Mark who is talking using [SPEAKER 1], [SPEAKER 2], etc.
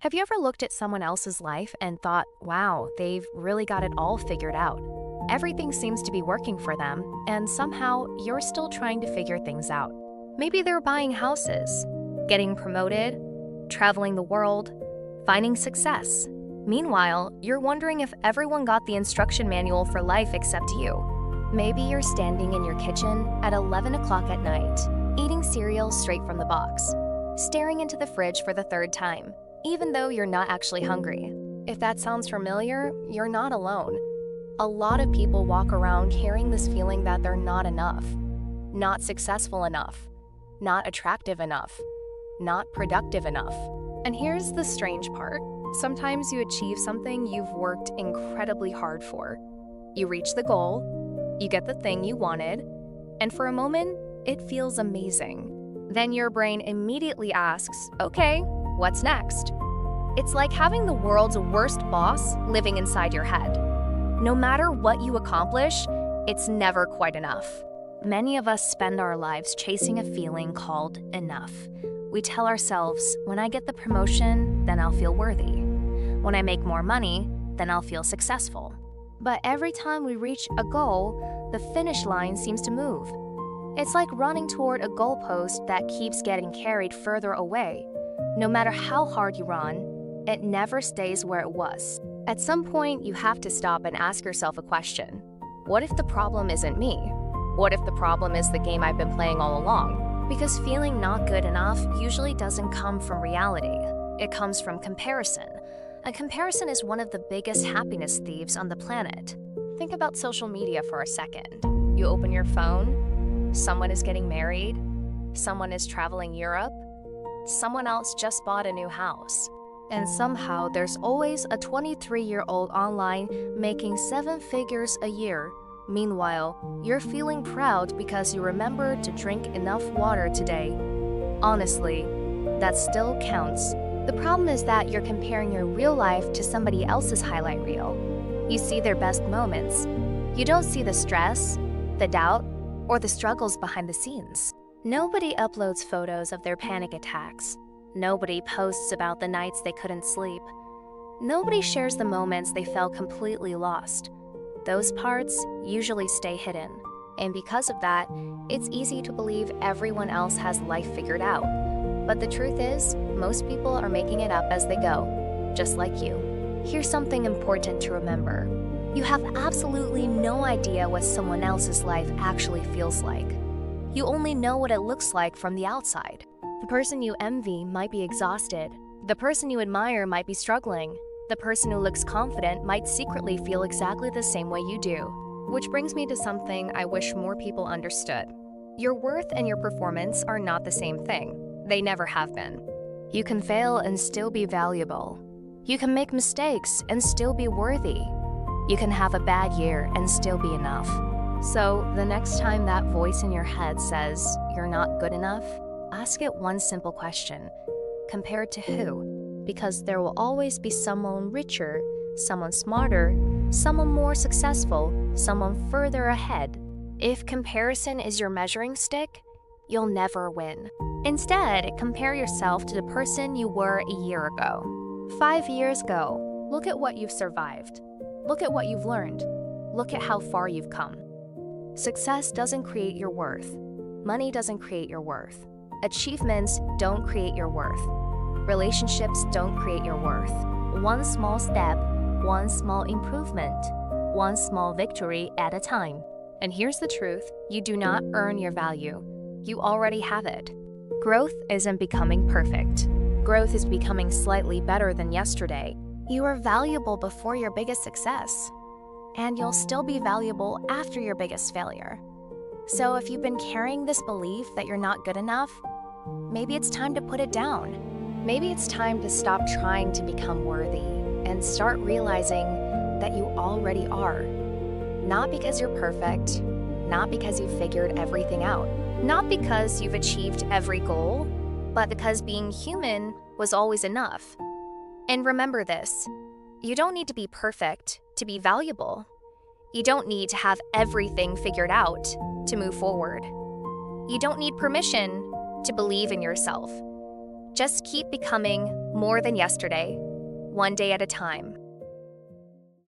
[SPEAKER 1] Have you ever looked at someone else's life and thought, wow, they've really got it all figured out? Everything seems to be working for them, and somehow you're still trying to figure things out. Maybe they're buying houses, getting promoted, traveling the world, finding success. Meanwhile, you're wondering if everyone got the instruction manual for life except you. Maybe you're standing in your kitchen at 11 o'clock at night, eating cereal straight from the box, staring into the fridge for the third time, even though you're not actually hungry. If that sounds familiar, you're not alone. A lot of people walk around carrying this feeling that they're not enough, not successful enough, not attractive enough, not productive enough. And here's the strange part. Sometimes you achieve something you've worked incredibly hard for. You reach the goal, you get the thing you wanted, and for a moment, it feels amazing. Then your brain immediately asks, okay, what's next? It's like having the world's worst boss living inside your head. No matter what you accomplish, it's never quite enough. Many of us spend our lives chasing a feeling called enough. We tell ourselves, when I get the promotion, then I'll feel worthy. When I make more money, then I'll feel successful. But every time we reach a goal, the finish line seems to move. It's like running toward a goalpost that keeps getting carried further away. No matter how hard you run, it never stays where it was. At some point, you have to stop and ask yourself a question. What if the problem isn't me? What if the problem is the game I've been playing all along? Because feeling not good enough usually doesn't come from reality. It comes from comparison. And comparison is one of the biggest happiness thieves on the planet. Think about social media for a second. You open your phone, someone is getting married, someone is traveling Europe, someone else just bought a new house. And somehow there's always a 23-year-old online making 7 figures a year. Meanwhile, you're feeling proud because you remembered to drink enough water today. Honestly, that still counts. The problem is that you're comparing your real life to somebody else's highlight reel. You see their best moments. You don't see the stress, the doubt, or the struggles behind the scenes. Nobody uploads photos of their panic attacks. Nobody posts about the nights they couldn't sleep. Nobody shares the moments they felt completely lost. Those parts usually stay hidden. And because of that, it's easy to believe everyone else has life figured out. But the truth is, most people are making it up as they go, just like you. Here's something important to remember. You have absolutely no idea what someone else's life actually feels like. You only know what it looks like from the outside. The person you envy might be exhausted. The person you admire might be struggling. The person who looks confident might secretly feel exactly the same way you do. Which brings me to something I wish more people understood. Your worth and your performance are not the same thing. They never have been. You can fail and still be valuable. You can make mistakes and still be worthy. You can have a bad year and still be enough. So, the next time that voice in your head says you're not good enough, ask it one simple question. Compared to who? Because there will always be someone richer, someone smarter, someone more successful, someone further ahead. If comparison is your measuring stick, you'll never win. Instead, compare yourself to the person you were a year ago. 5 years ago, look at what you've survived. Look at what you've learned. Look at how far you've come. Success doesn't create your worth. Money doesn't create your worth. Achievements don't create your worth. Relationships don't create your worth. One small step, one small improvement, one small victory at a time. And here's the truth, you do not earn your value. You already have it. Growth isn't becoming perfect. Growth is becoming slightly better than yesterday. You were valuable before your biggest success. And you'll still be valuable after your biggest failure. So if you've been carrying this belief that you're not good enough, maybe it's time to put it down. Maybe it's time to stop trying to become worthy and start realizing that you already are. Not because you're perfect, not because you've figured everything out, not because you've achieved every goal, but because being human was always enough. And remember this, you don't need to be perfect to be valuable. You don't need to have everything figured out to move forward. You don't need permission to believe in yourself. Just keep becoming more than yesterday, one day at a time.